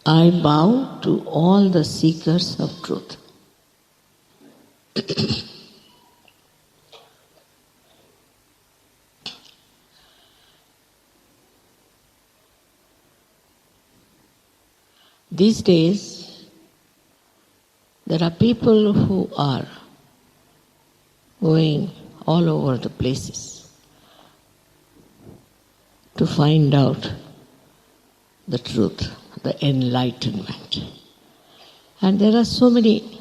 I bow to all the seekers of truth. These days, there are people who are going all over the places to find out the truth, the enlightenment. And there are so many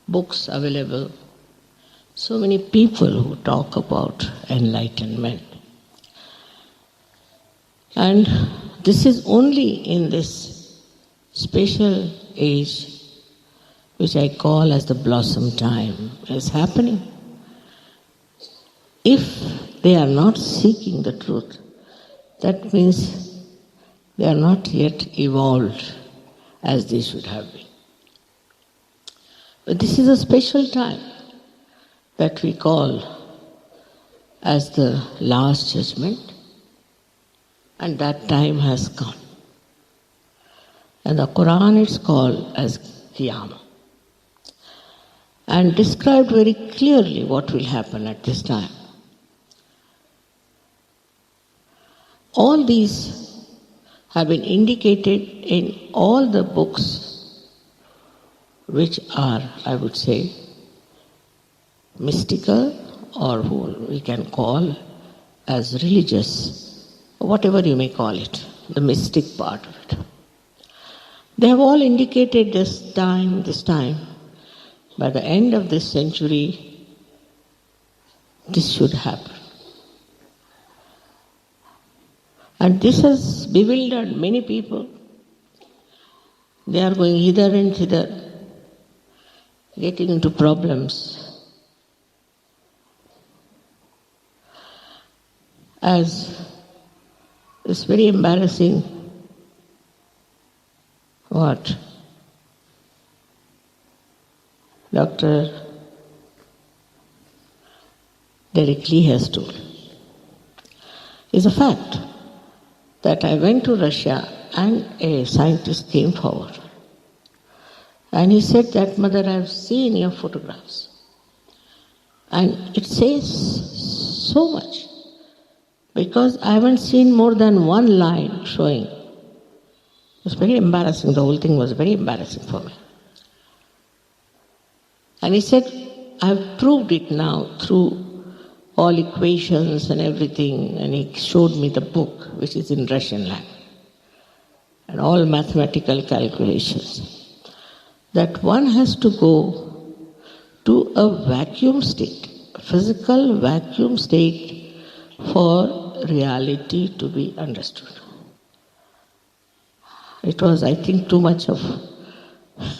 books available, so many people who talk about enlightenment. And this is only in this special age, which I call as the blossom time, is happening. If they are not seeking the truth, that means they are not yet evolved as they should have been. But this is a special time that we call as the last judgment, and that time has come. And the Quran is called as Qiyamah, and described very clearly what will happen at this time. All these have been indicated in all the books which are, I would say, mystical, or who we can call as religious, whatever you may call it, the mystic part of it. They have all indicated this time, by the end of this century, this should happen. And this has bewildered many people. They are going hither and thither, getting into problems. As it's very embarrassing what Dr. Derek Lee has told. It's a fact that I went to Russia and a scientist came forward. And he said that, "Mother, I've seen your photographs." And it says so much, because I haven't seen more than one line showing. It was very embarrassing. The whole thing was very embarrassing for me. And he said, "I've proved it now through all equations and everything," and he showed me the book, which is in Russian language, and all mathematical calculations, that one has to go to a vacuum state, a physical vacuum state, for reality to be understood. It was, I think, too much of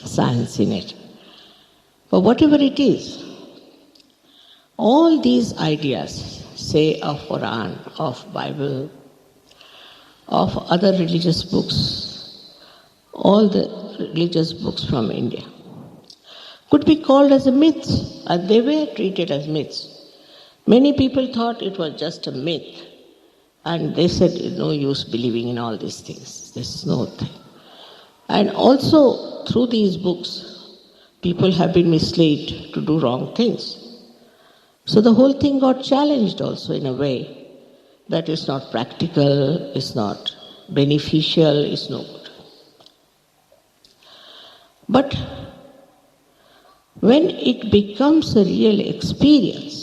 science in it. But whatever it is, all these ideas, say of Quran, of Bible, of other religious books, all the religious books from India, could be called as a myth, and they were treated as myths. Many people thought it was just a myth, and they said, no use believing in all these things. There's no thing. And also, through these books, people have been misled to do wrong things. So the whole thing got challenged also in a way that is not practical, is not beneficial, is no good. But when it becomes a real experience,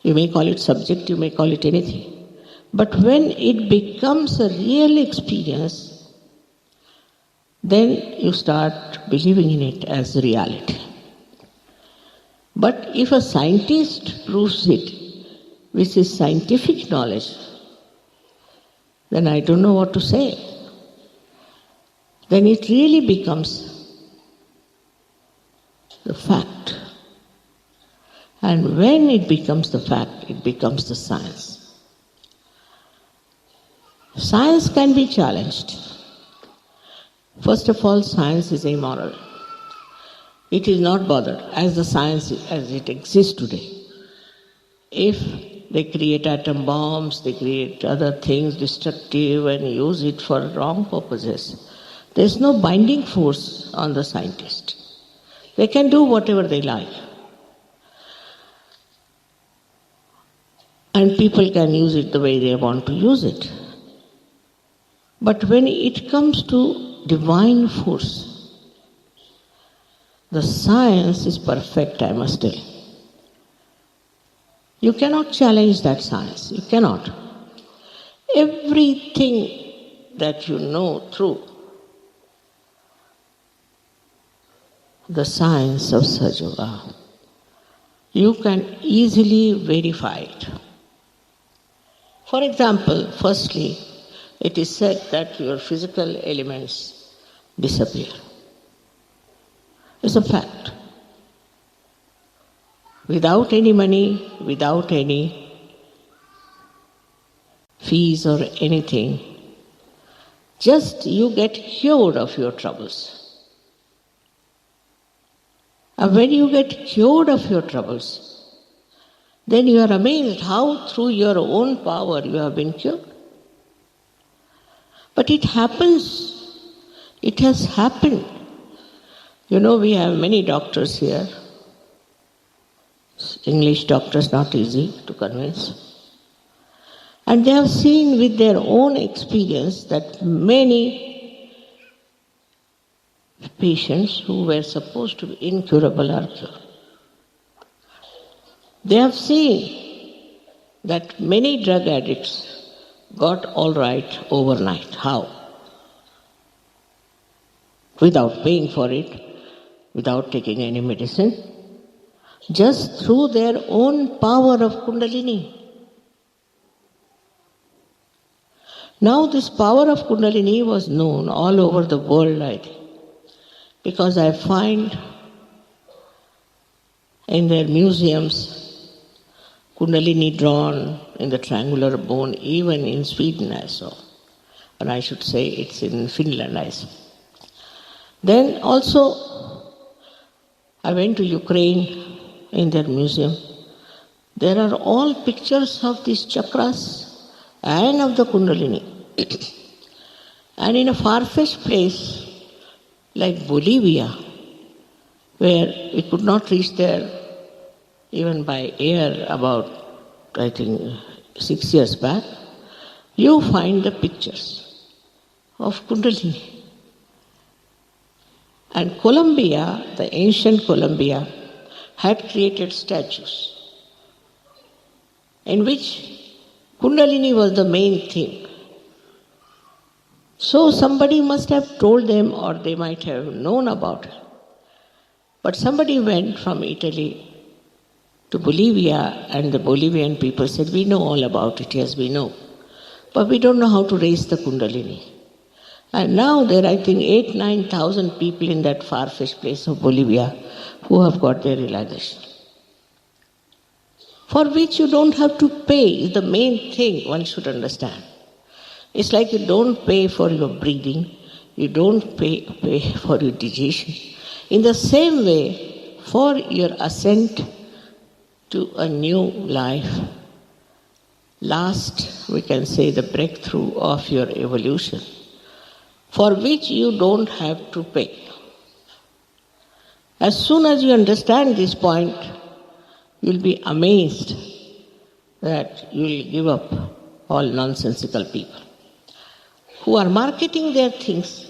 you may call it subject, you may call it anything, but when it becomes a real experience, then you start believing in it as reality. But if a scientist proves it, which is scientific knowledge, then I don't know what to say. Then it really becomes the fact. And when it becomes the fact, it becomes the science. Science can be challenged. First of all, science is amoral. It is not bothered as the science as it exists today. If They create atom bombs, they create other things destructive and use it for wrong purposes. There is no binding force on the scientist. They can do whatever they like. And people can use it the way they want to use it. But when it comes to divine force, the science is perfect, I must tell. You cannot challenge that science. You cannot. Everything that you know through the science of Sahaja, you can easily verify it. For example, firstly, it is said that your physical elements disappear. It's a fact. Without any money, without any fees or anything, just you get cured of your troubles. And when you get cured of your troubles, then you are amazed how through your own power you have been cured. But it happens. It has happened. You know, we have many doctors here. English doctors, not easy to convince. And they have seen with their own experience that many patients who were supposed to be incurable are cured. They have seen that many drug addicts got all right overnight. How? Without paying for it, without taking any medicine, just through their own power of Kundalini. Now this power of Kundalini was known all over the world, I think, because I find in their museums Kundalini drawn in the triangular bone, even in Sweden I saw. Or I should say it's in Finland I saw. Then also I went to Ukraine in their museum. There are all pictures of these chakras and of the Kundalini. And in a far-fetched place like Bolivia, where we could not reach there even by air about, I think, 6 years back, you find the pictures of Kundalini. And Colombia, the ancient Colombia, had created statues in which Kundalini was the main thing. So somebody must have told them, or they might have known about it. But somebody went from Italy to Bolivia, and the Bolivian people said, we know all about it, yes, we know. But we don't know how to raise the Kundalini. And now there are, I think, 8,000-9,000 people in that far-fetched place of Bolivia who have got their realization. For which you don't have to pay is the main thing one should understand. It's like you don't pay for your breathing, you don't pay for your digestion. In the same way, for your ascent to a new life, last, we can say, the breakthrough of your evolution, for which you don't have to pay. As soon as you understand this point, you'll be amazed that you'll give up all nonsensical people who are marketing their things,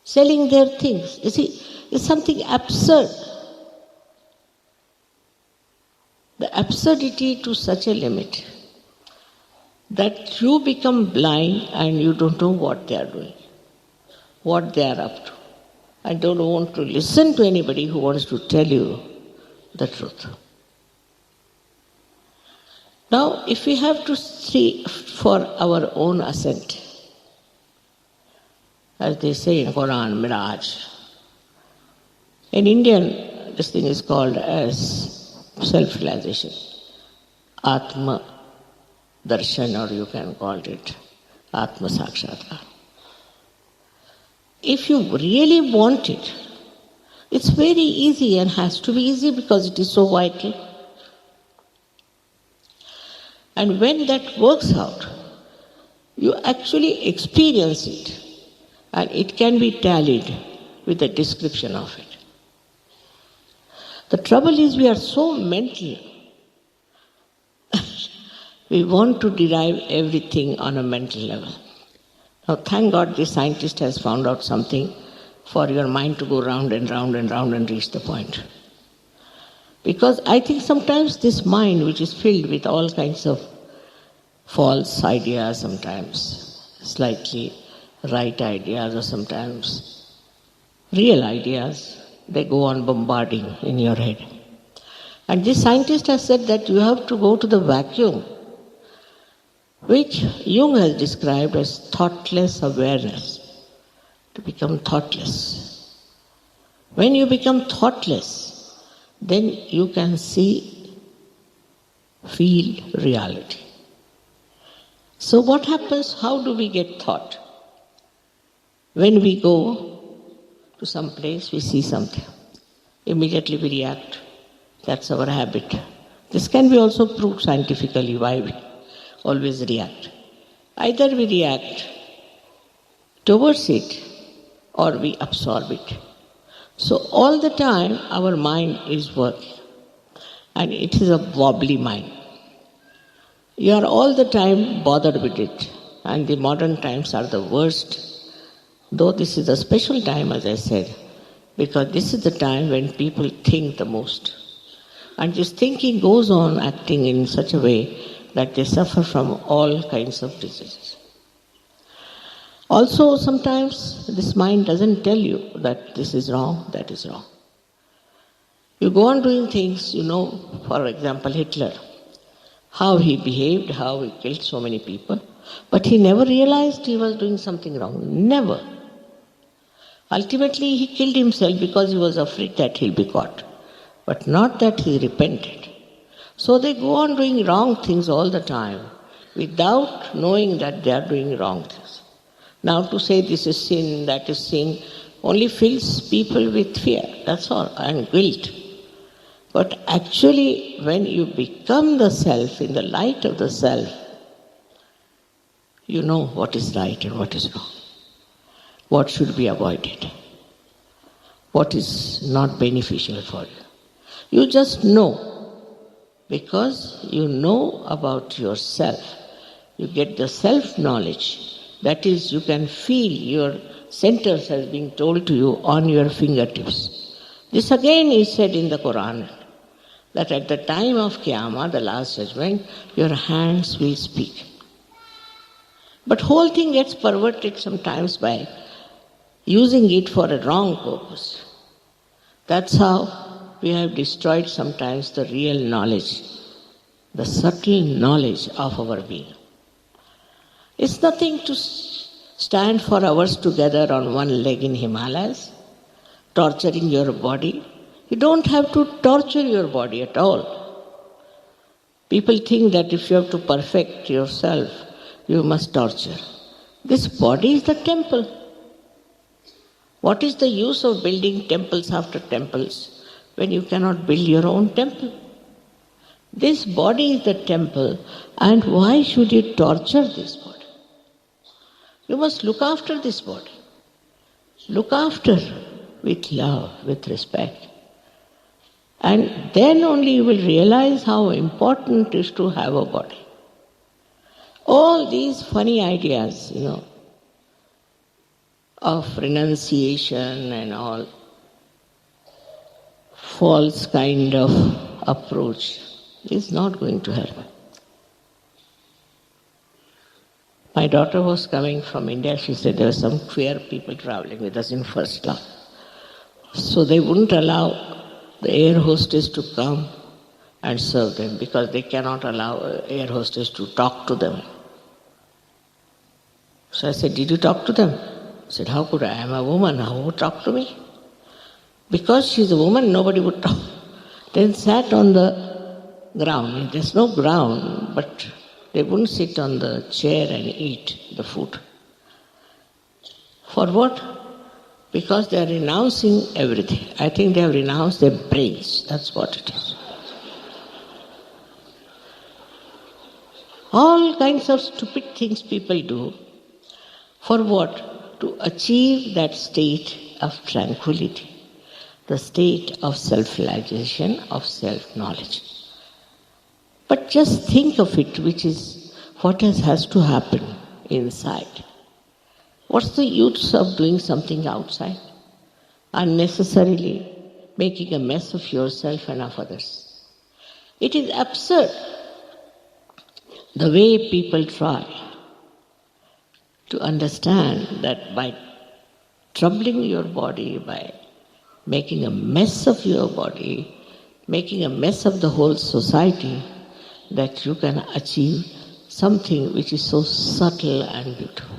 selling their things. You see, it's something absurd. The absurdity to such a limit that you become blind and you don't know what they are doing, what they are up to. I don't want to listen to anybody who wants to tell you the truth. Now, if we have to see for our own ascent, as they say in Quran, Miraj. In Indian, this thing is called as self-realization, Atma Darshan, or you can call it Atma Sakshatkar. If you really want it, it's very easy and has to be easy because it is so vital. And when that works out, you actually experience it, and it can be tallied with a description of it. The trouble is we are so mental. We want to derive everything on a mental level. Now, thank God this scientist has found out something for your mind to go round and round and round and reach the point. Because I think sometimes this mind, which is filled with all kinds of false ideas, sometimes slightly right ideas, or sometimes real ideas, they go on bombarding in your head. And this scientist has said that you have to go to the vacuum, which Jung has described as thoughtless awareness, to become thoughtless. When you become thoughtless, then you can see, feel reality. So what happens? How do we get thought? When we go to some place, we see something. Immediately we react. That's our habit. This can be also proved scientifically why we always react. Either we react towards it or we absorb it. So all the time our mind is working, and it is a wobbly mind. You are all the time bothered with it, and the modern times are the worst. Though this is a special time, as I said, because this is the time when people think the most. And this thinking goes on acting in such a way that they suffer from all kinds of diseases. Also, sometimes this mind doesn't tell you that this is wrong, that is wrong. You go on doing things, for example, Hitler, how he behaved, how he killed so many people, but he never realized he was doing something wrong. Never. Ultimately, he killed himself because he was afraid that he'll be caught, but not that he repented. So they go on doing wrong things all the time without knowing that they are doing wrong things. Now to say this is sin, that is sin, only fills people with fear, that's all, and guilt. But actually, when you become the self, in the light of the self, you know what is right and what is wrong, what should be avoided, what is not beneficial for you. You just know, because you know about yourself. You get the self-knowledge. That is, you can feel your centers as being told to you on your fingertips. This again is said in the Quran, that at the time of Qiyamah, the last judgment, your hands will speak. But whole thing gets perverted sometimes by using it for a wrong purpose. That's how we have destroyed sometimes the real knowledge, the subtle knowledge of our being. It's nothing to stand for hours together on one leg in Himalayas, torturing your body. You don't have to torture your body at all. People think that if you have to perfect yourself, you must torture. This body is the temple. What is the use of building temples after temples when you cannot build your own temple? This body is the temple, and why should you torture this body? You must look after this body. Look after with love, with respect. And then only you will realize how important it is to have a body. All these funny ideas, of renunciation and all, false kind of approach is not going to help. My daughter was coming from India. She said there were some queer people traveling with us in first class. So they wouldn't allow the air hostess to come and serve them because they cannot allow an air hostess to talk to them. So I said, did you talk to them? I said, how could I? I am a woman. How would talk to me? Because she's a woman, nobody would talk. Then sat on the ground. There's no ground, but they wouldn't sit on the chair and eat the food. For what? Because they are renouncing everything. I think they have renounced their brains. That's what it is. All kinds of stupid things people do. For what? To achieve that state of tranquility, the state of self-realization, of self-knowledge. But just think of it, which is what has to happen inside. What's the use of doing something outside? Unnecessarily making a mess of yourself and of others. It is absurd the way people try to understand that by troubling your body, by making a mess of your body, making a mess of the whole society, that you can achieve something which is so subtle and beautiful.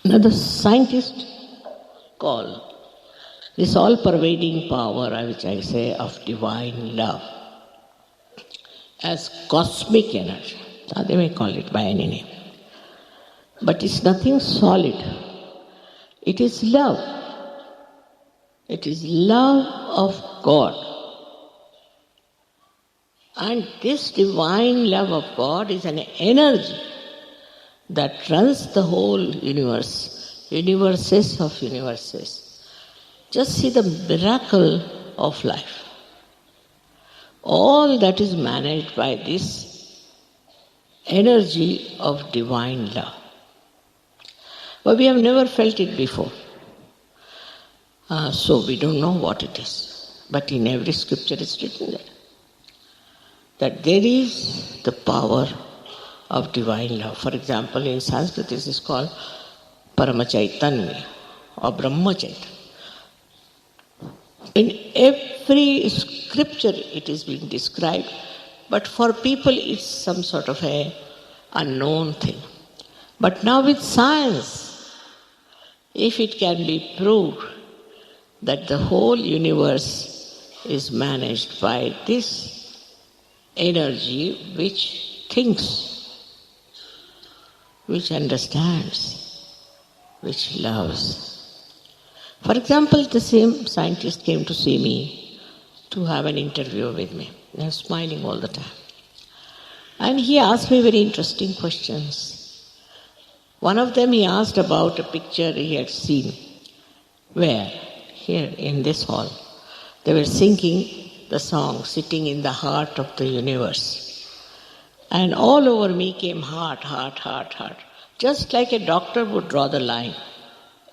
Now the scientists call this all-pervading power, which I say, of divine love, as cosmic energy. Now they may call it by any name. But it's nothing solid. It is love. It is love of God. And this divine love of God is an energy that runs the whole universe, universes of universes. Just see the miracle of life. All that is managed by this energy of divine love. But we have never felt it before. So we don't know what it is. But in every scripture it's written there, that there is the power of divine love. For example, in Sanskrit this is called Paramachaitanya or Brahmachaitanya. In every scripture it is being described, but for people it's some sort of a unknown thing. But now with science, if it can be proved that the whole universe is managed by this energy which thinks, which understands, which loves. For example, the same scientist came to see me to have an interview with me. They were smiling all the time. And he asked me very interesting questions. One of them he asked about a picture he had seen where, here in this hall, they were singing the song, Sitting in the Heart of the Universe. And all over me came heart, heart, heart, heart. Just like a doctor would draw the line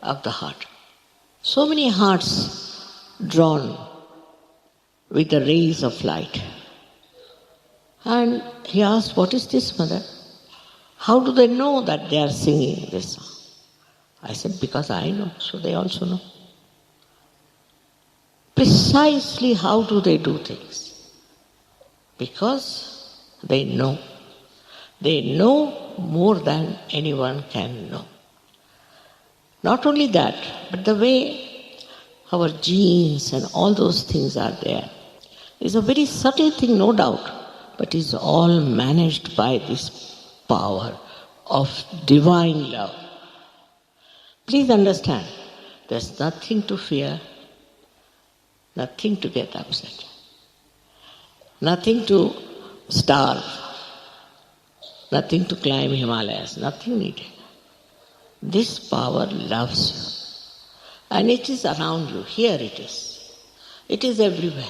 of the heart. So many hearts drawn with the rays of light. And he asked, what is this, mother? How do they know that they are singing this song? I said, because I know, so they also know. Precisely how do they do things? Because they know. They know more than anyone can know. Not only that, but the way our genes and all those things are there is a very subtle thing, no doubt, but is all managed by this power of divine love. Please understand, there's nothing to fear, nothing to get upset, nothing to starve, nothing to climb Himalayas, nothing needed. This power loves you. And it is around you. Here it is. It is everywhere.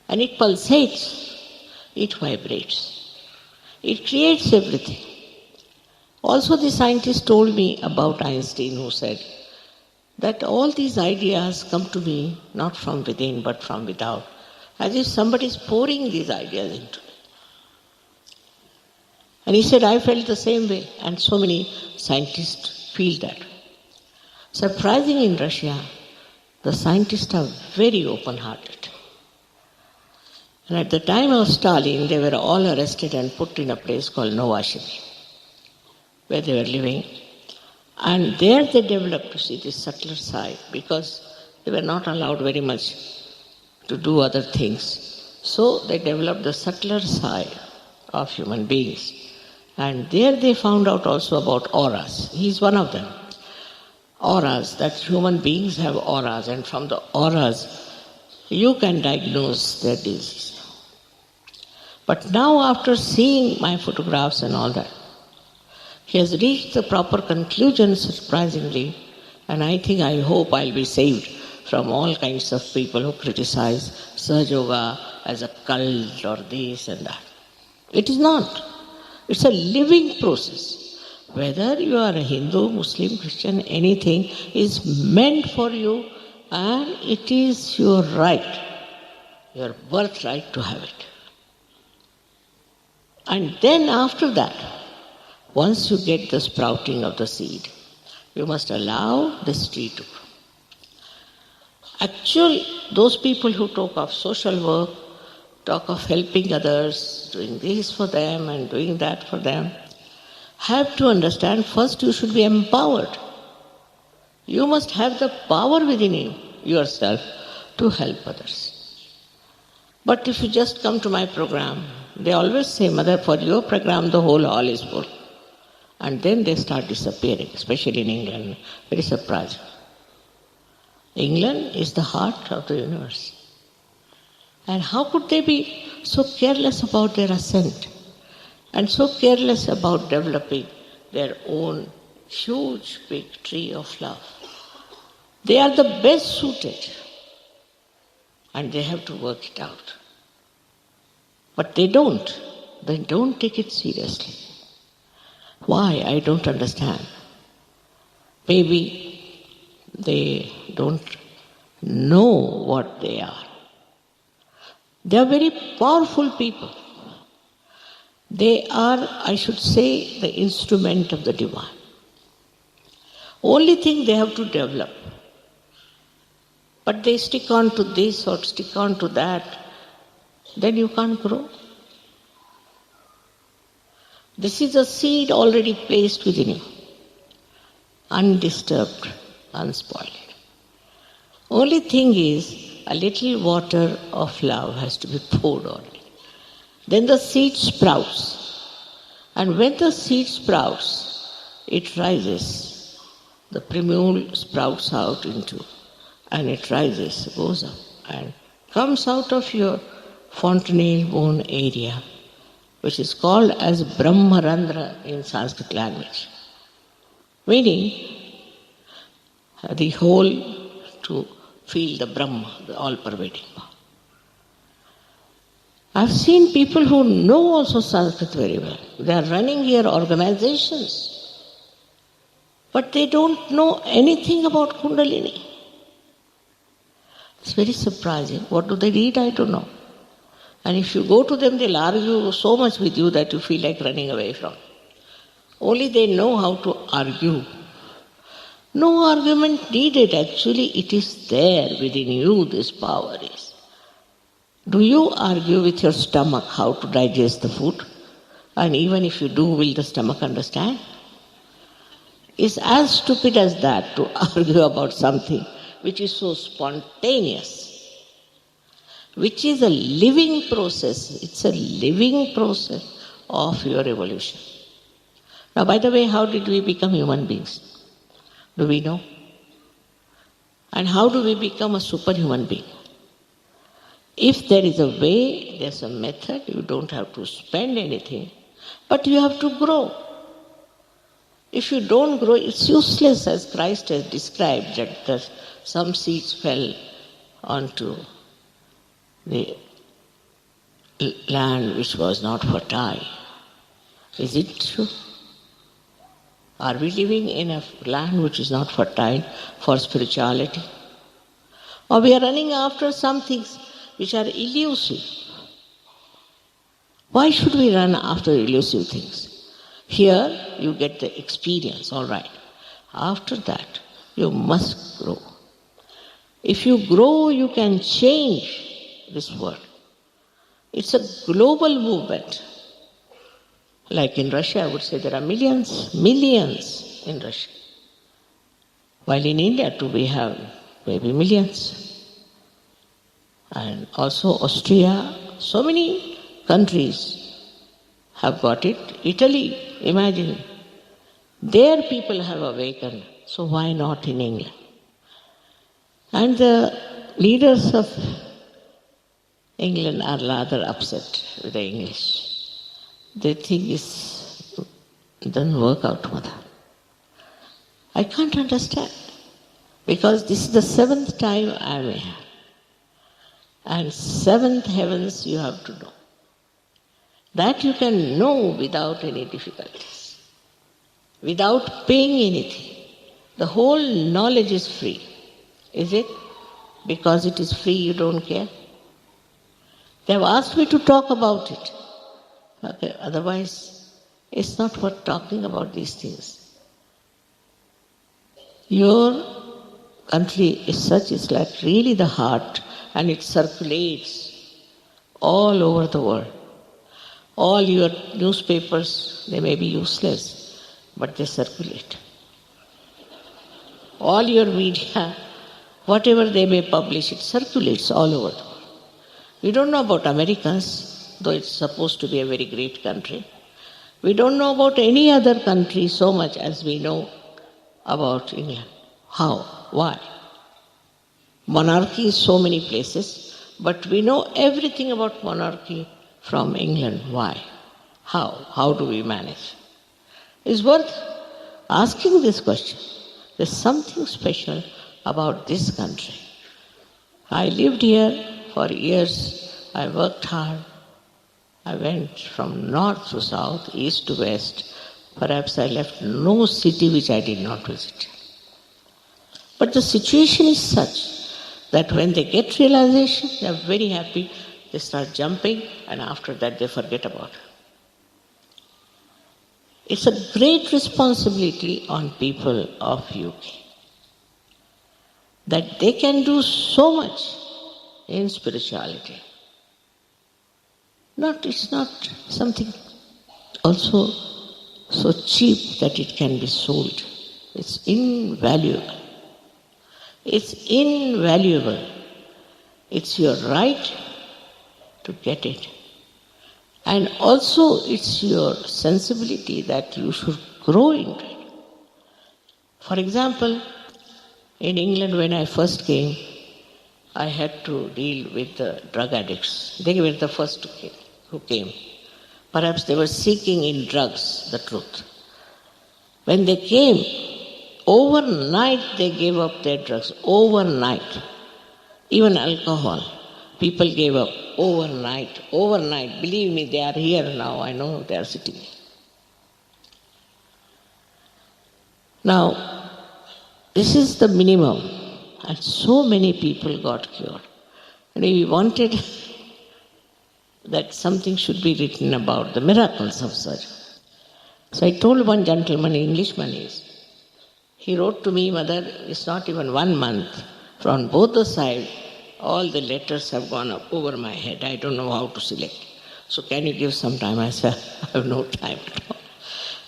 And it pulsates. It vibrates. It creates everything. Also the scientist told me about Einstein, who said that all these ideas come to me not from within but from without. As if somebody is pouring these ideas into me. And he said, I felt the same way, and so many scientists feel that way. Surprising in Russia, the scientists are very open-hearted. And at the time of Stalin, they were all arrested and put in a place called Novosibirsk, where they were living. And there they developed, you see, this subtler side, because they were not allowed very much to do other things. So they developed the subtler side of human beings. And there they found out also about auras. He's one of them. Auras, that human beings have auras, and from the auras you can diagnose their disease. But now, after seeing my photographs and all that, he has reached the proper conclusion, surprisingly, and I hope I'll be saved from all kinds of people who criticize Sahaja Yoga as a cult or this and that. It is not. It's a living process. Whether you are a Hindu, Muslim, Christian, anything is meant for you, and it is your right, your birthright to have it. And then after that, once you get the sprouting of the seed, you must allow this tree to grow. Actually, those people who talk of social work, talk of helping others, doing this for them and doing that for them, have to understand first you should be empowered. You must have the power within you, yourself, to help others. But if you just come to my program, they always say, Mother, for your program the whole hall is full. And then they start disappearing, especially in England. Very surprising. England is the heart of the universe. And how could they be so careless about their ascent and so careless about developing their own huge big tree of love? They are the best suited and they have to work it out. But they don't. They don't take it seriously. Why? I don't understand. Maybe they don't know what they are. They are very powerful people. They are, I should say, the instrument of the divine. Only thing they have to develop. But they stick on to this or stick on to that, then you can't grow. This is a seed already placed within you, undisturbed, unspoiled. Only thing is, a little water of love has to be poured on it. Then the seed sprouts. And when the seed sprouts, it rises. The primule sprouts out into, and it rises, goes up, and comes out of your fontanelle bone area, which is called as Brahmarandra in Sanskrit language, meaning the whole to feel the Brahma, the all-pervading power. I've seen people who know also Sanskrit very well. They are running here organizations, but they don't know anything about Kundalini. It's very surprising. What do they read? I don't know. And if you go to them, they'll argue so much with you that you feel like running away from. Only they know how to argue. No argument needed. Actually, it is there within you, this power is. Do you argue with your stomach how to digest the food? And even if you do, will the stomach understand? It's as stupid as that to argue about something which is so spontaneous, which is a living process. It's a living process of your evolution. Now, by the way, how did we become human beings? Do we know? And how do we become a superhuman being? If there is a way, there's a method, you don't have to spend anything, but you have to grow. If you don't grow, it's useless, as Christ has described, that some seeds fell onto the land which was not fertile. Is it true? Are we living in a land which is not fertile for spirituality? Or we are running after some things which are elusive? Why should we run after elusive things? Here you get the experience, all right. After that, you must grow. If you grow, you can change this world. It's a global movement. Like in Russia, I would say there are millions in Russia. While in India too, we have maybe millions. And also Austria, so many countries have got it. Italy, imagine. Their people have awakened, so why not in England? And the leaders of England are rather upset with the English. They think it doesn't work out, Mother. I can't understand. Because this is the 7th time I am here. And 7th heavens you have to know. That you can know without any difficulties. Without paying anything. The whole knowledge is free. Is it? Because it is free you don't care? They have asked me to talk about it. Okay. Otherwise, it's not worth talking about these things. Your country is such, it's like really the heart, and it circulates all over the world. All your newspapers, they may be useless, but they circulate. All your media, whatever they may publish, it circulates all over the world. We don't know about Americans, though it's supposed to be a very great country. We don't know about any other country so much as we know about England. How? Why? Monarchy is so many places, but we know everything about monarchy from England. Why? How? How do we manage? It's worth asking this question. There's something special about this country. I lived here for years. I worked hard. I went from north to south, east to west. Perhaps I left no city which I did not visit. But the situation is such that when they get realization, they are very happy. They start jumping, and after that they forget about it. It's a great responsibility on people of UK that they can do so much in spirituality. It's not something also so cheap that it can be sold. It's invaluable. It's invaluable. It's your right to get it. And also it's your sensibility that you should grow into it. For example, in England when I first came, I had to deal with the drug addicts. They were the first who came. Perhaps they were seeking in drugs the truth. When they came, overnight they gave up their drugs. Overnight. Even alcohol. People gave up overnight. Overnight. Believe me, they are here now. I know they are sitting here. Now, this is the minimum. And so many people got cured. And we wanted that something should be written about the miracles of Sahaja. So I told one gentleman, Englishman is, he wrote to me, Mother, it's not even 1 month. From both the sides, all the letters have gone up over my head. I don't know how to select. So can you give some time? I said, I have no time at all.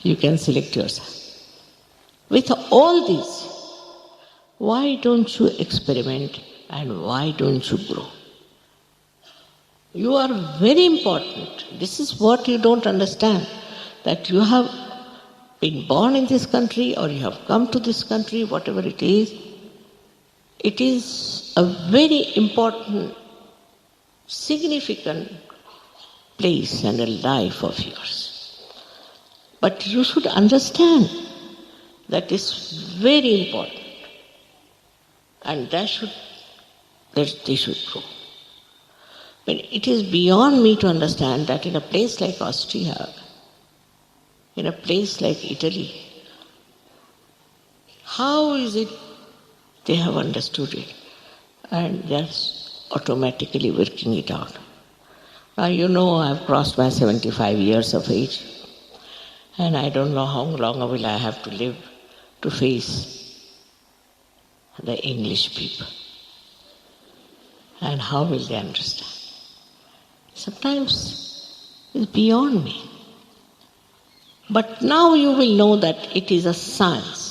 You can select yourself. With all these, why don't you experiment and why don't you grow? You are very important. This is what you don't understand. That you have been born in this country or you have come to this country, whatever it is a very important, significant place and a life of yours. But you should understand that is very important. And they should grow. But it is beyond me to understand that in a place like Austria, in a place like Italy, how is it they have understood it and they are automatically working it out. Now you know I have crossed my 75 years of age and I don't know how long will I have to live to face the English people. And how will they understand? Sometimes it's beyond me. But now you will know that it is a science.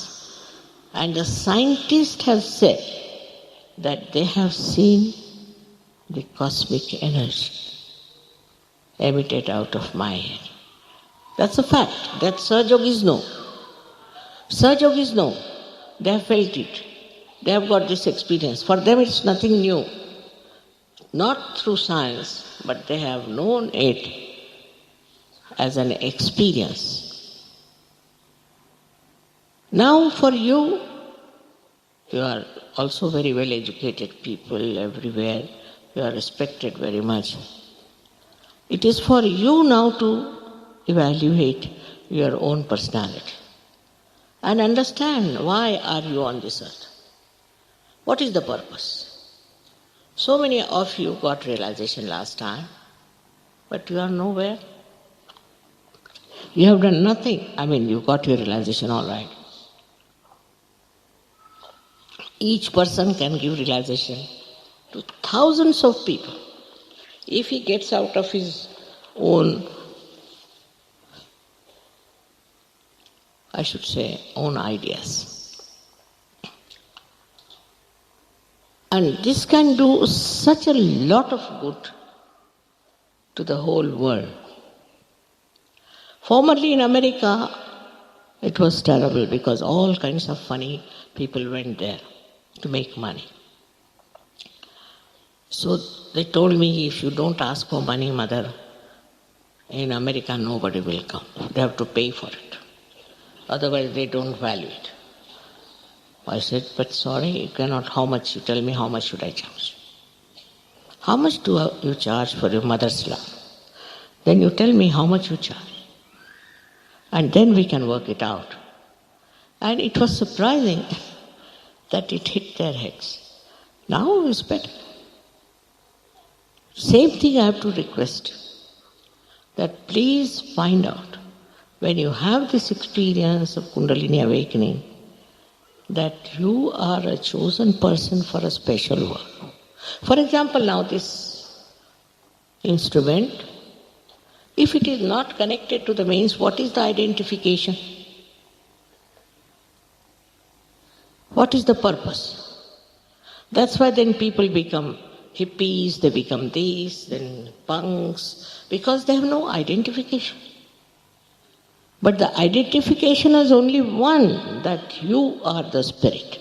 And the scientists have said that they have seen the cosmic energy emitted out of my head. That's a fact. That Sahajogis know. Sahajogis know. They have felt it. They have got this experience. For them it's nothing new. not through science, but they have known it as an experience. Now for you are also very well educated people everywhere, you are respected very much. It is for you now to evaluate your own personality and understand why are you on this earth. What is the purpose? So many of you got realization last time, but you are nowhere. You have done nothing. You got your realization all right. Each person can give realization to thousands of people. If he gets out of his own, own ideas. And this can do such a lot of good to the whole world. Formerly in America, it was terrible because all kinds of funny people went there to make money. So they told me, if you don't ask for money, mother, in America nobody will come. They have to pay for it. Otherwise they don't value it. I said, but sorry, you cannot. How much? You tell me how much should I charge? How much do you charge for your mother's love? Then you tell me how much you charge. And then we can work it out. And it was surprising that it hit their heads. Now it's better. Same thing I have to request, that please find out, when you have this experience of Kundalini awakening, that you are a chosen person for a special work. For example, now this instrument, if it is not connected to the means, what is the identification? What is the purpose? That's why then people become hippies, they become these, then punks, because they have no identification. But the identification is only one, that you are the spirit.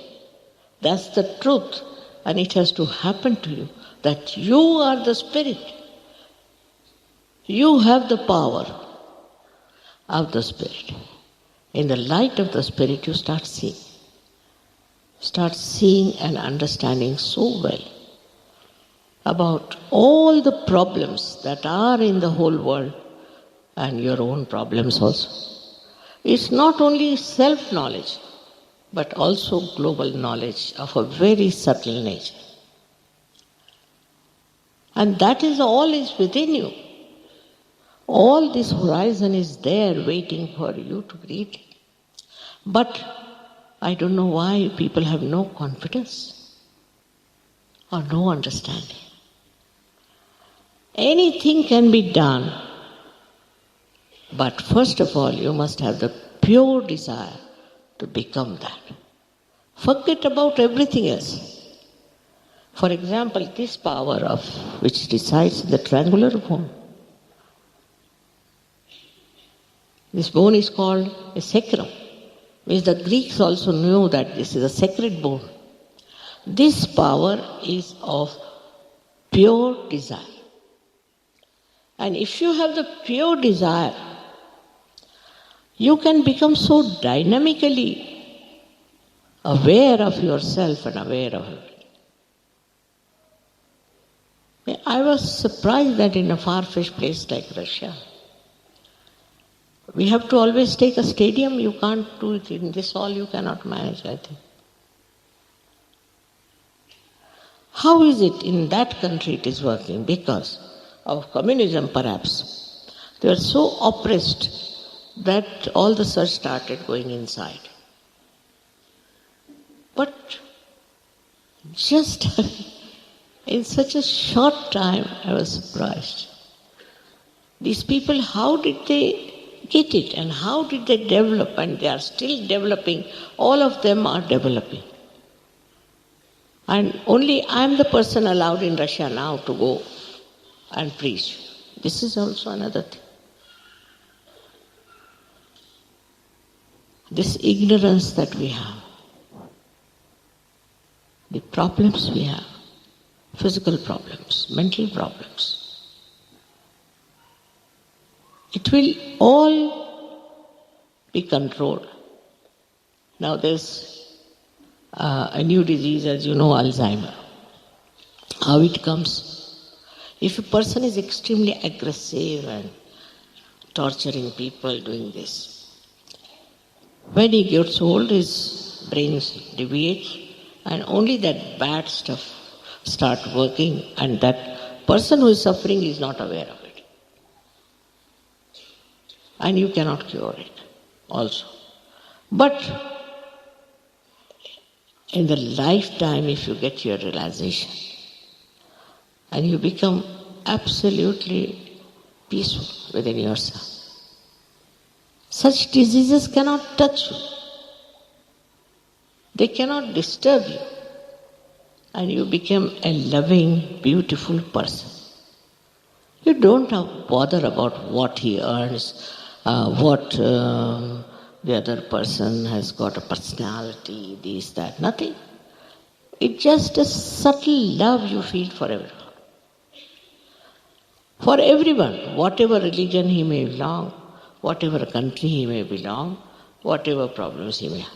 That's the truth. And it has to happen to you, that you are the spirit. You have the power of the spirit. In the light of the spirit, you start seeing. Start seeing and understanding so well about all the problems that are in the whole world and your own problems also. It's not only self-knowledge, but also global knowledge of a very subtle nature. And that is all is within you. All this horizon is there waiting for you to read it. But I don't know why people have no confidence or no understanding. Anything can be done, but first of all, you must have the pure desire to become that. Forget about everything else. For example, this power of which resides in the triangular bone. This bone is called a sacrum, which the Greeks also knew that this is a sacred bone. This power is of pure desire. And if you have the pure desire, you can become so dynamically aware of yourself and aware of everything. I was surprised that in a far-fetched place like Russia, we have to always take a stadium. You can't do it in this hall, you cannot manage, I think. How is it in that country it is working? Because of communism, perhaps. They were so oppressed that all the search started going inside. But just in such a short time, I was surprised. These people, how did they get it and how did they develop? And they are still developing. All of them are developing. And only I am the person allowed in Russia now to go and preach. This is also another thing. This ignorance that we have, the problems we have, physical problems, mental problems. It will all be controlled. Now there's a new disease, as you know, Alzheimer. How it comes? If a person is extremely aggressive and torturing people doing this, when he gets old, his brain deviates and only that bad stuff start working, and that person who is suffering is not aware of it. And you cannot cure it also. But in the lifetime, if you get your realization and you become absolutely peaceful within yourself, such diseases cannot touch you. They cannot disturb you. And you become a loving, beautiful person. You don't have to bother about what he earns, what the other person has got a personality, this, that, nothing. It's just a subtle love you feel for everyone. For everyone, whatever religion he may belong, whatever country he may belong, whatever problems he may have.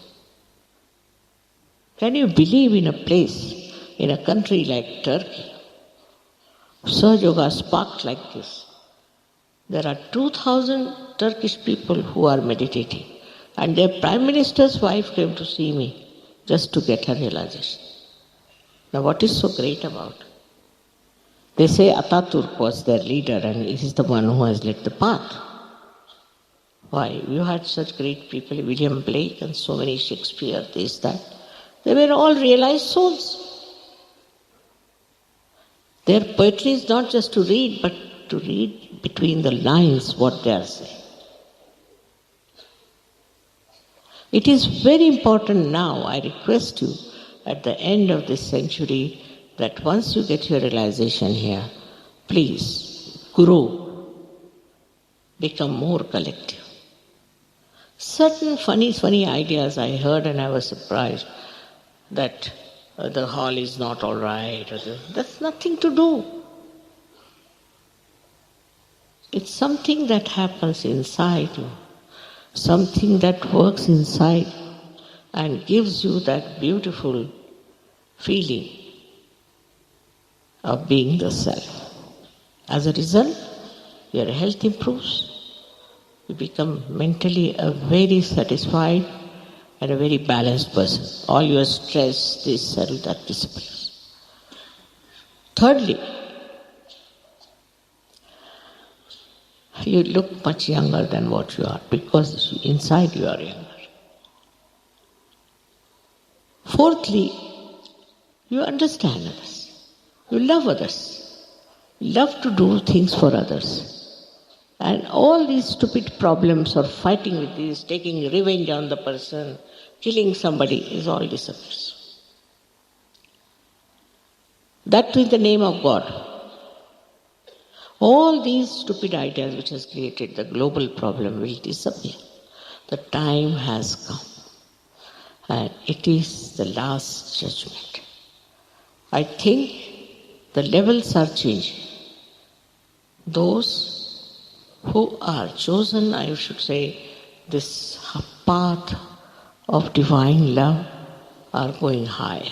Can you believe in a place, in a country like Turkey, Sahaja Yoga sparked like this? There are 2,000 Turkish people who are meditating, and their Prime Minister's wife came to see me just to get her realization. Now what is so great about it? They say Ataturk was their leader and he is the one who has led the path. Why? You had such great people, William Blake and so many Shakespeare, this, that. They were all realized souls. Their poetry is not just to read, but to read between the lines what they are saying. It is very important now, I request you, at the end of this century, that once you get your realization here, please grow, become more collective. Certain funny ideas I heard and I was surprised that the hall is not all right. That's nothing to do. It's something that happens inside you, something that works inside you and gives you that beautiful feeling of being the self. As a result, your health improves. You become mentally a very satisfied and a very balanced person. All your stress, this and that disappears. Thirdly, you look much younger than what you are because inside you are younger. Fourthly, you understand others. You love others. You love to do things for others. And all these stupid problems of fighting with this, taking revenge on the person, killing somebody, is all disappears. That too in the name of God. All these stupid ideas which has created the global problem will disappear. The time has come. And it is the last judgment. I think the levels are changing. Those who are chosen, I should say, this path of divine love are going higher.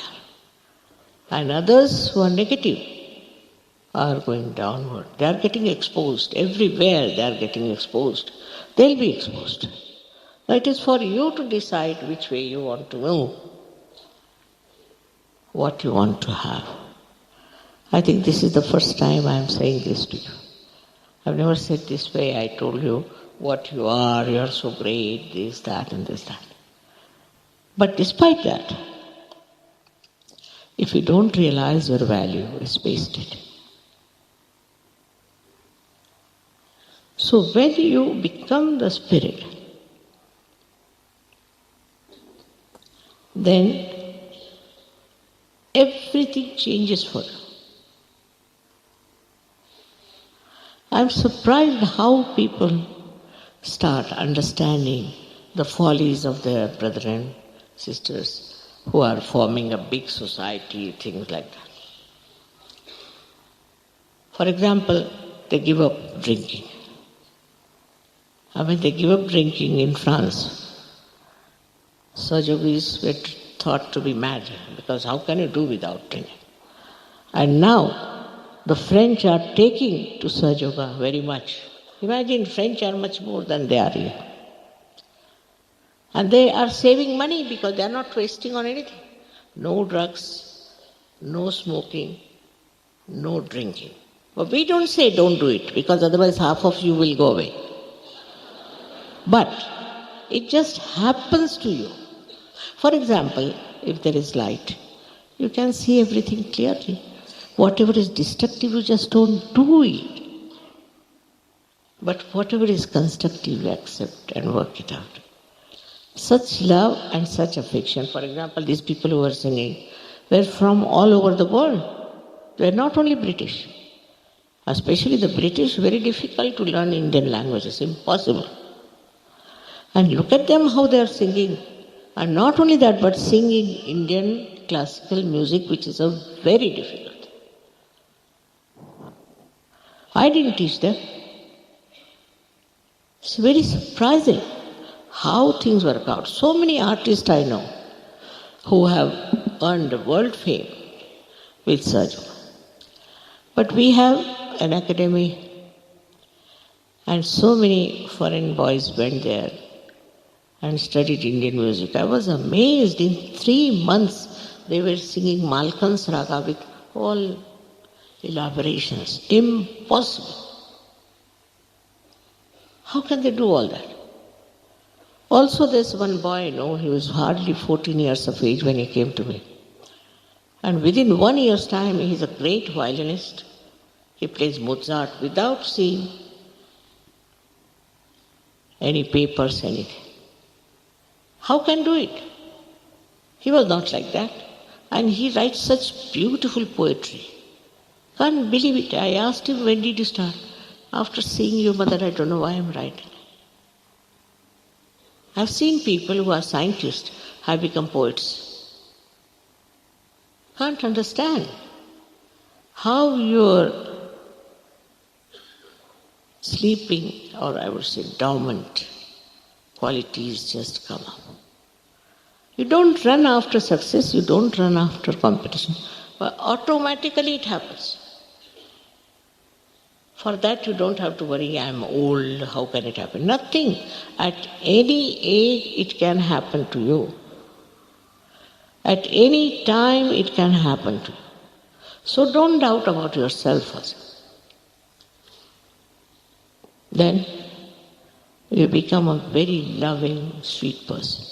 And others who are negative are going downward. They are getting exposed. Everywhere they are getting exposed. They'll be exposed. Now it is for you to decide which way you want to move, what you want to have. I think this is the first time I am saying this to you. I've never said this way. I told you what you are so great, this, that, and this, that. But despite that, if you don't realize your value, it's wasted. So when you become the spirit, then everything changes for you. I'm surprised how people start understanding the follies of their brethren, sisters, who are forming a big society, things like that. For example, they give up drinking. When they give up drinking in France, Sahajogis were thought to be mad, because how can you do without drinking? And now the French are taking to Sahaja very much. Imagine, French are much more than they are here. And they are saving money because they are not wasting on anything. No drugs, no smoking, no drinking. But we don't say don't do it, because otherwise half of you will go away. But it just happens to you. For example, if there is light, you can see everything clearly. Whatever is destructive, you just don't do it. But whatever is constructive, you accept and work it out. Such love and such affection. For example, these people who were singing were from all over the world. They were not only British. Especially the British, very difficult to learn Indian languages, impossible. And look at them how they are singing. And not only that, but singing Indian classical music, which is a very difficult. I didn't teach them. It's very surprising how things work out. So many artists I know who have earned world fame with Sahaja. But we have an academy, and so many foreign boys went there and studied Indian music. I was amazed. In 3 months they were singing Malkan's Raga with all elaborations. Impossible. How can they do all that? Also, there's one boy I know, he was hardly 14 years of age when he came to me. And within 1 year's time, he's a great violinist. He plays Mozart without seeing any papers, anything. How can do it? He was not like that. And he writes such beautiful poetry. Can't believe it. I asked him, when did you start? After seeing you, mother, I don't know why I'm writing. I've seen people who are scientists have become poets. Can't understand how your sleeping, or I would say dormant, qualities just come up. You don't run after success, you don't run after competition, but automatically it happens. For that you don't have to worry, I'm old, how can it happen? Nothing. At any age it can happen to you. At any time it can happen to you. So don't doubt about yourself first. Then you become a very loving, sweet person.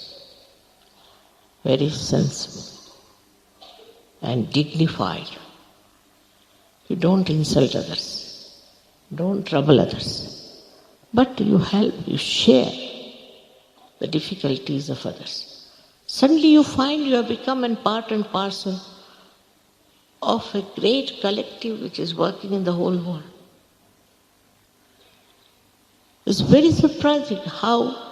Very sensible and dignified. You don't insult others. Don't trouble others. But you help, you share the difficulties of others. Suddenly you find you have become a part and parcel of a great collective which is working in the whole world. It's very surprising how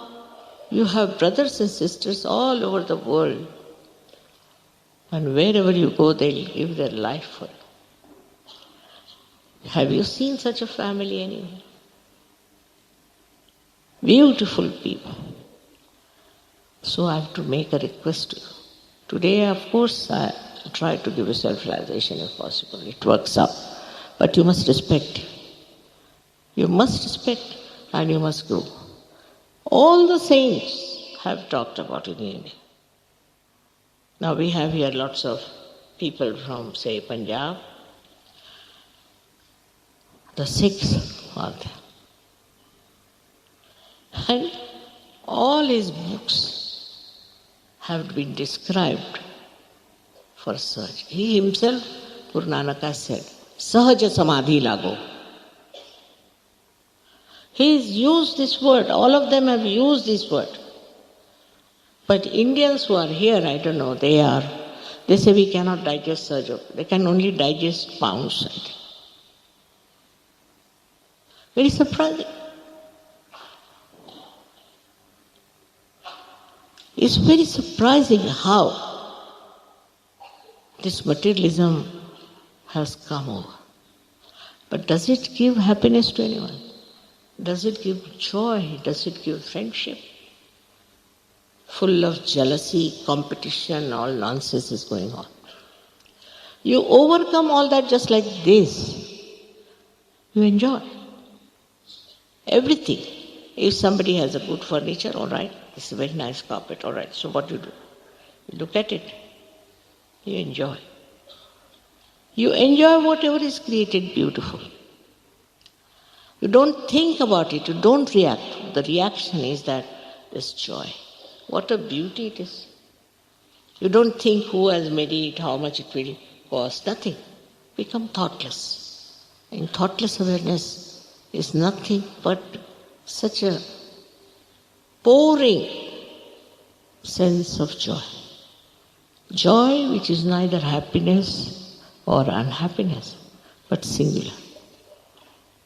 you have brothers and sisters all over the world, and wherever you go, they'll give their life for you. Have you seen such a family anywhere? Beautiful people. So I have to make a request to you. Today, of course, I try to give you self-realization if possible. It works out. But you must respect. You must respect and you must grow. All the saints have talked about it in India. Now we have here lots of people from, say, Punjab. The Sikhs are there. And all his books have been described for Sahaja. He himself, Guru Nanak has said, Sahaja Samadhi Lago. He's used this word, all of them have used this word. But Indians who are here, I don't know, they say we cannot digest Sahaja. They can only digest pounds, I think. Very surprising. It's very surprising how this materialism has come over. But does it give happiness to anyone? Does it give joy? Does it give friendship? Full of jealousy, competition, all nonsense is going on. You overcome all that just like this. You enjoy everything. If somebody has a good furniture, all right, it's a very nice carpet, all right. So what do? You look at it. You enjoy. You enjoy whatever is created beautiful. You don't think about it, you don't react. The reaction is that there's joy. What a beauty it is. You don't think who has made it, how much it will cost, nothing. Become thoughtless. And thoughtless awareness is nothing but such a pouring sense of joy. Joy which is neither happiness or unhappiness, but singular.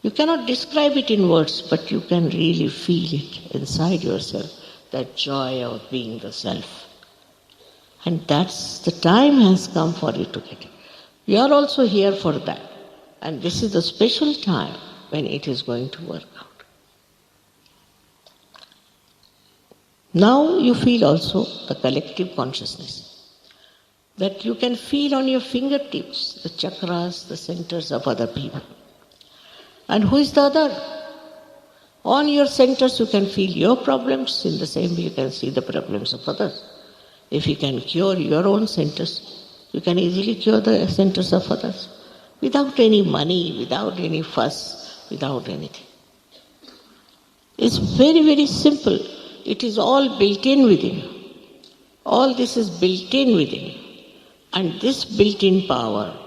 You cannot describe it in words, but you can really feel it inside yourself, that joy of being the self. And that's the time has come for you to get it. You are also here for that. And this is the special time when it is going to work out. Now you feel also the collective consciousness, that you can feel on your fingertips the chakras, the centers of other people. And who is the other? On your centers you can feel your problems, in the same way you can see the problems of others. If you can cure your own centers, you can easily cure the centers of others, without any money, without any fuss, without anything. It's very, very simple. It is all built in within you. All this is built in within you. And this built-in power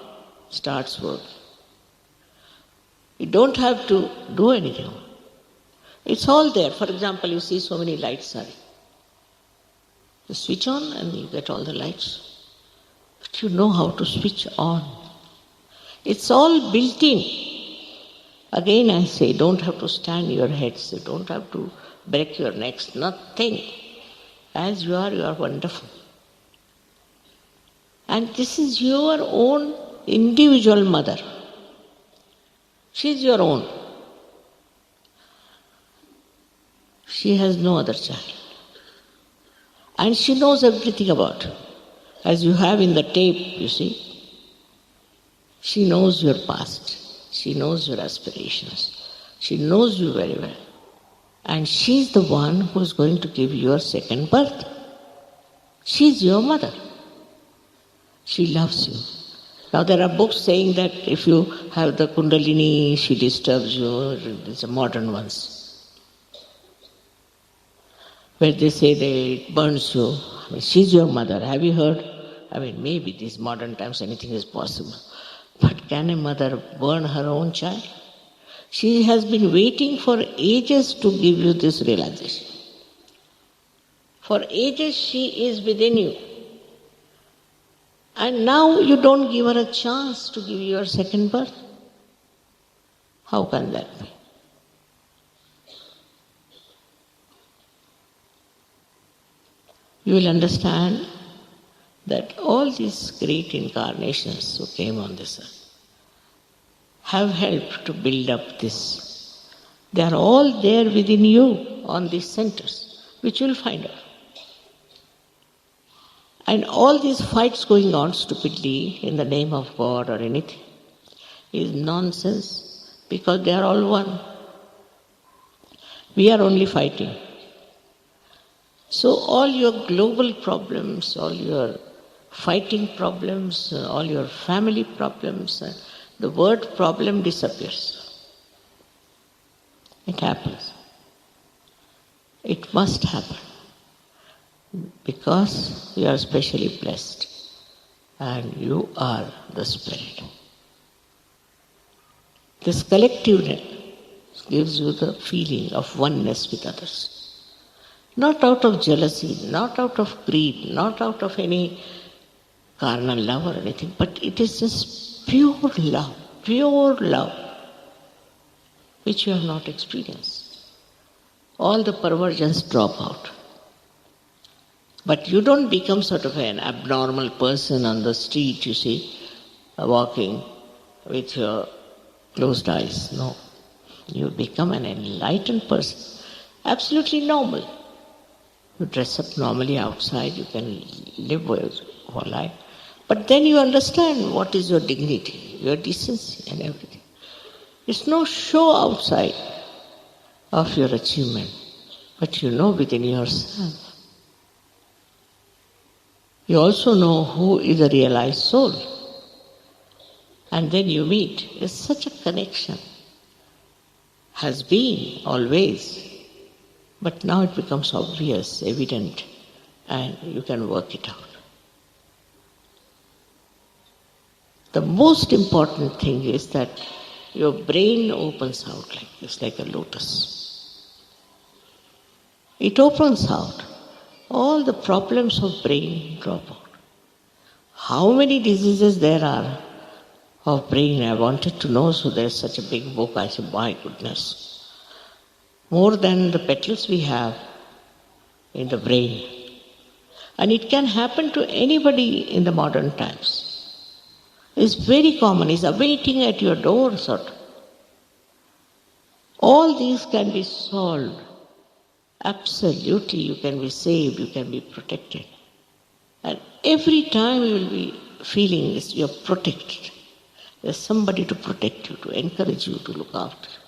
starts working. You don't have to do anything. It's all there. For example, you see so many lights are. You switch on and you get all the lights. But you know how to switch on. It's all built in. Again I say, don't have to stand your heads. You don't have to break your necks. Nothing. As you are wonderful. And this is your own individual mother. She is your own. She has no other child. And she knows everything about you. As you have in the tape, you see. She knows your past. She knows your aspirations. She knows you very well. And she's the one who is going to give you your second birth. She's your mother. She loves you. Now there are books saying that if you have the Kundalini, she disturbs you. These are modern ones. Where they say it burns you. I mean, she's your mother. Have you heard? I mean, maybe these modern times anything is possible. But can a mother burn her own child? She has been waiting for ages to give you this realization. For ages she is within you. And now you don't give her a chance to give you your second birth. How can that be? You will understand that all these great incarnations who came on this earth have helped to build up this. They are all there within you on these centers, which you will find out. And all these fights going on stupidly in the name of God or anything is nonsense, because they are all one. We are only fighting. So all your global problems, all your fighting problems, all your family problems, the word problem disappears. It happens. It must happen. Because you are specially blessed and you are the Spirit. This collectiveness gives you the feeling of oneness with others. Not out of jealousy, not out of greed, not out of any carnal love or anything, but it is just pure love, which you have not experienced. All the perversions drop out. But you don't become sort of an abnormal person on the street, you see, walking with your closed eyes. No. You become an enlightened person. Absolutely normal. You dress up normally outside, you can live your life. But then you understand what is your dignity, your decency and everything. It's no show outside of your achievement, but you know within yourself. You also know who is a realized soul. And then you meet. It's such a connection. Has been always. But now it becomes obvious, evident, and you can work it out. The most important thing is that your brain opens out like this, like a lotus. It opens out. All the problems of brain drop out. How many diseases there are of brain? I wanted to know, so there's such a big book. I said, my goodness. More than the petals we have in the brain. And it can happen to anybody in the modern times. It's very common. It's awaiting at your door, sort of. All these can be solved. Absolutely, you can be saved, you can be protected. And every time you will be feeling this, you're protected. There's somebody to protect you, to encourage you, to look after you.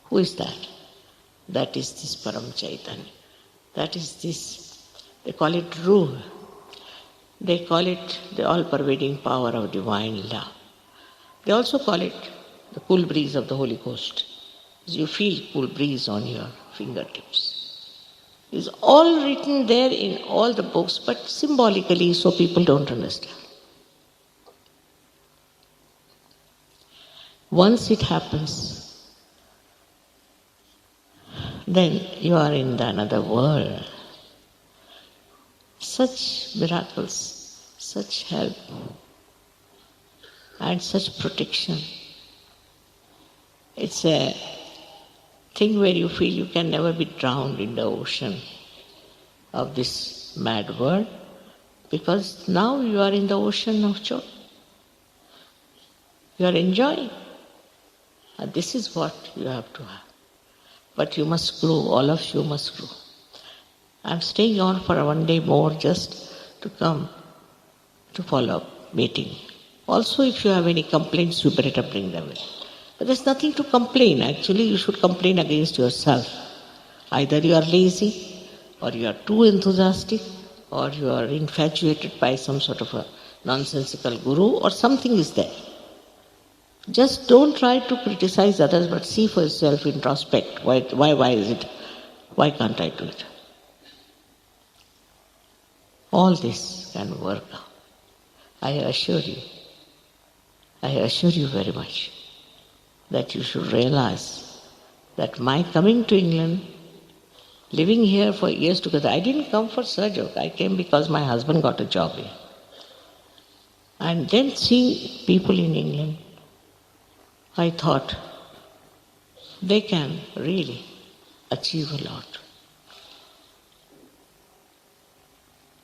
Who is that? That is this Param Chaitanya. That is this, they call it Ruh. They call it the all-pervading power of divine love. They also call it the cool breeze of the Holy Ghost. You feel cool breeze on your fingertips. It's all written there in all the books, but symbolically, so people don't understand. Once it happens, then you are in another world. Such miracles, such help, and such protection. It's a thing where you feel you can never be drowned in the ocean of this mad world, because now you are in the ocean of joy. You are enjoying. And this is what you have to have. But you must grow, all of you must grow. I'm staying on for one day more just to come to follow up meeting. Also, if you have any complaints, you better bring them in. But there's nothing to complain. Actually, you should complain against yourself. Either you are lazy, or you are too enthusiastic, or you are infatuated by some sort of a nonsensical guru, or something is there. Just don't try to criticize others, but see for yourself, introspect. Why is it? Why can't I do it? All this can work out. I assure you very much that you should realize that my coming to England, living here for years together, I didn't come for Sahaja. I came because my husband got a job here. And then seeing people in England, I thought they can really achieve a lot.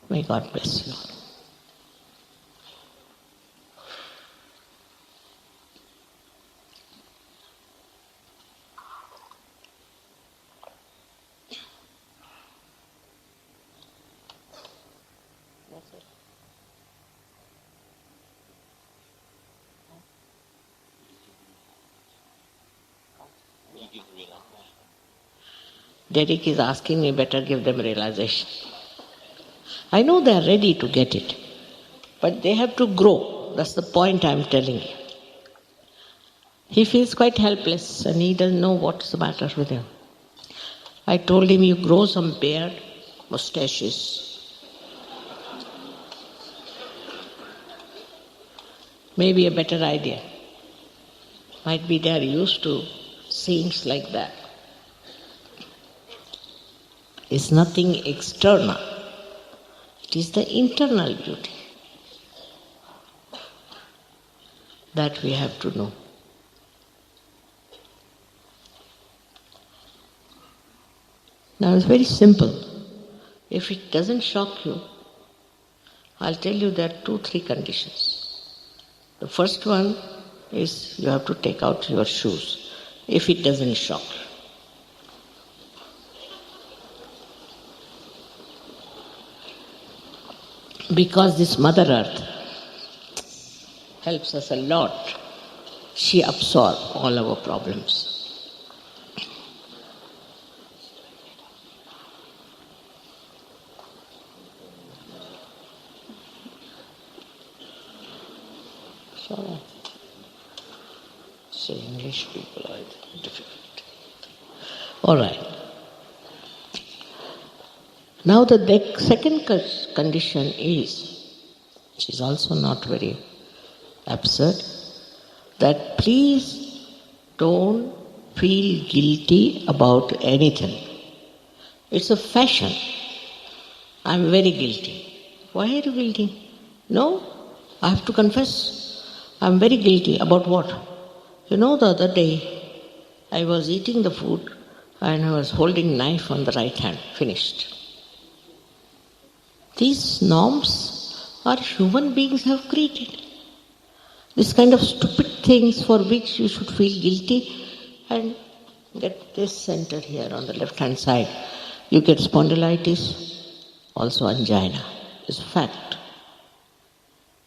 May God bless you all. Derek is asking me better give them realization. I know they are ready to get it, but they have to grow. That's the point I'm telling you. He feels quite helpless and he doesn't know what's the matter with him. I told him, you grow some beard, mustaches. Maybe a better idea. Might be they are used to scenes like that. It's nothing external. It is the internal beauty that we have to know. Now it's very simple. If it doesn't shock you, I'll tell you there are 2-3 conditions. The first one, is you have to take out your shoes if it doesn't shock. Because this Mother Earth helps us a lot, she absorbs all our problems. So, English people are difficult. All right. Now the second condition is, which is also not very absurd, that please don't feel guilty about anything. It's a fashion. I'm very guilty. Why are you guilty? No, I have to confess. I'm very guilty. About what? You know, the other day I was eating the food and I was holding knife on the right hand. Finished. These norms are human beings have created. This kind of stupid things for which you should feel guilty, and get this center here on the left hand side. You get spondylitis, also angina. It's a fact.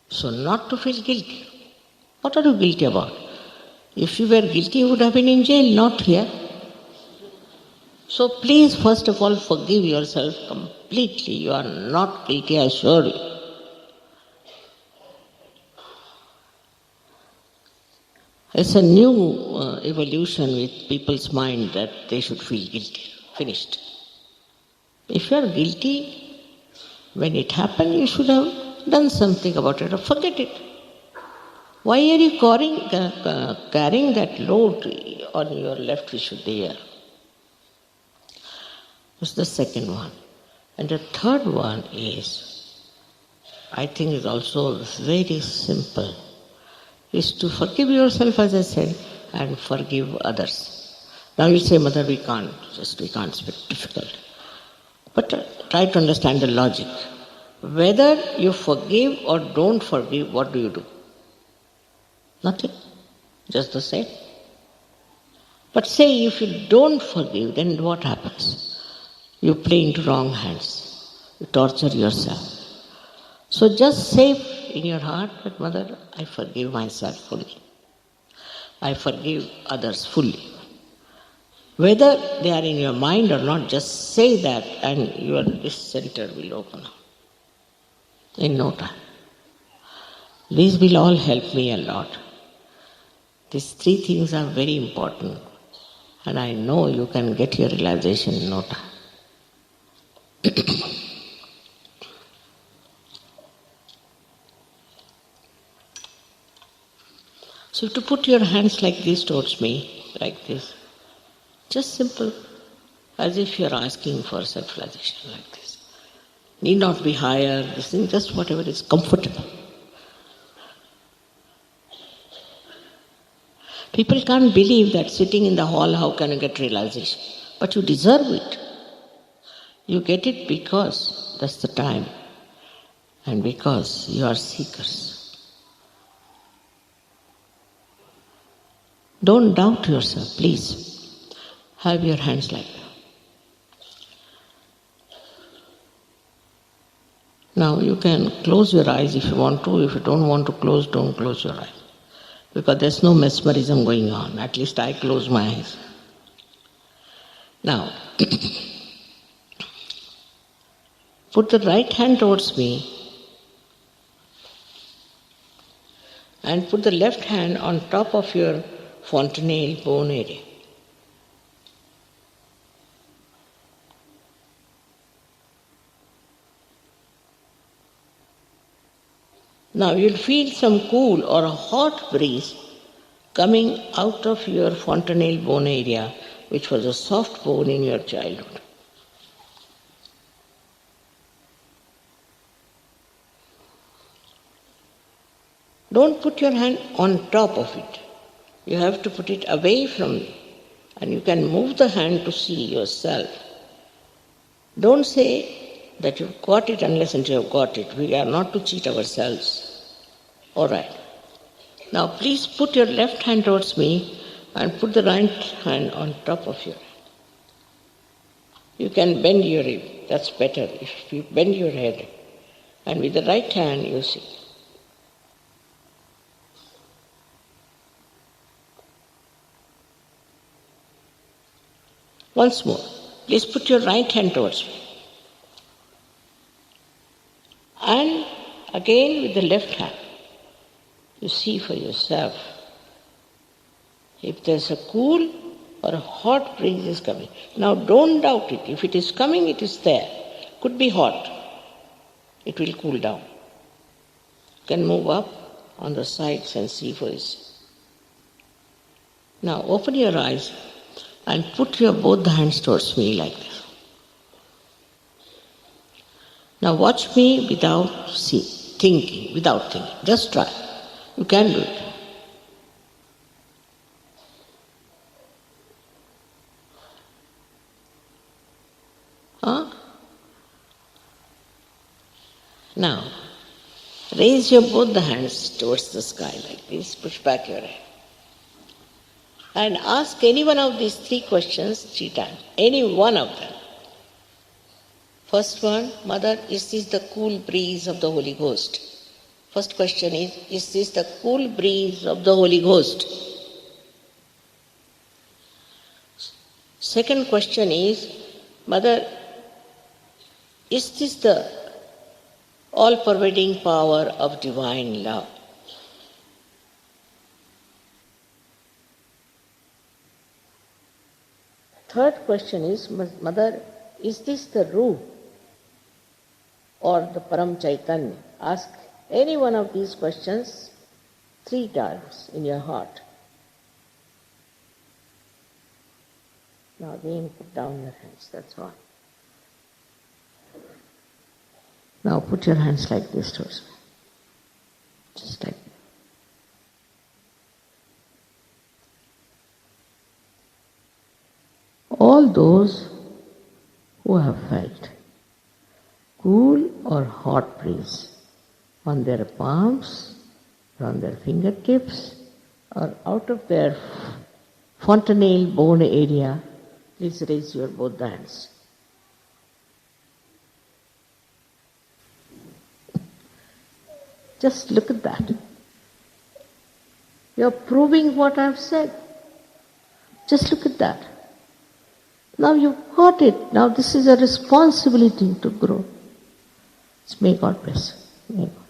So not to feel guilty. What are you guilty about? If you were guilty, you would have been in jail, not here. So please, first of all, forgive yourself completely. You are not guilty, I assure you. It's a new evolution with people's mind that they should feel guilty. Finished. If you are guilty, when it happened, you should have done something about it or forget it. Why are you carrying that load on your left Vishuddha? That's the second one. And the third one is, I think is also very simple, is to forgive yourself, as I said, and forgive others. Now you say, Mother, we can't, it's difficult. But try to understand the logic. Whether you forgive or don't forgive, what do you do? Nothing. Just the same. But say if you don't forgive, then what happens? You play into wrong hands. You torture yourself. So just say in your heart that, Mother, I forgive myself fully. I forgive others fully. Whether they are in your mind or not, just say that and this center will open up in no time. These will all help me a lot. These three things are very important, and I know you can get your realization in no time. So to put your hands like this towards me, like this, just simple, as if you are asking for self-realization like this. Need not be higher, this thing, just whatever is comfortable. People can't believe that sitting in the hall, how can you get realization? But you deserve it. You get it because that's the time and because you are seekers. Don't doubt yourself, please. Have your hands like that. Now you can close your eyes if you want to. If you don't want to close, don't close your eyes. Because there's no mesmerism going on. At least I close my eyes. Now, put the right hand towards me and put the left hand on top of your fontanelle bone area. Now you'll feel some cool or a hot breeze coming out of your fontanelle bone area, which was a soft bone in your childhood. Don't put your hand on top of it. You have to put it away from you. And you can move the hand to see yourself. Don't say that you've got it unless until you've got it. We are not to cheat ourselves. All right. Now please put your left hand towards me and put the right hand on top of your head. You can bend your hip, that's better. If you bend your head and with the right hand you see. Once more, please put your right hand towards me. And again with the left hand, you see for yourself if there's a cool or a hot breeze is coming. Now don't doubt it. If it is coming, it is there. Could be hot. It will cool down. You can move up on the sides and see for yourself. Now open your eyes and put your both hands towards me like this. Now watch me without thinking, Just try. You can do it. Now, raise your both the hands towards the sky like this. Push back your head. And ask any one of these 3 questions 3 times. Any one of them. First one, Mother, is this the cool breeze of the Holy Ghost? First question is this the cool breeze of the Holy Ghost? Second question is, Mother, is this the all-pervading power of divine love? Third question is, Mother, is this the Ruh or the Param Chaitanya? Ask any one of these questions 3 times in your heart. Now again put down your hands, that's all. Now put your hands like this towards me. Just like that. All those who have felt cool or hot breeze on their palms, or on their fingertips, or out of their fontanelle bone area, please raise your both hands. Just look at that. You're proving what I've said. Just look at that. Now you've got it. Now this is a responsibility to grow. May God bless. May God.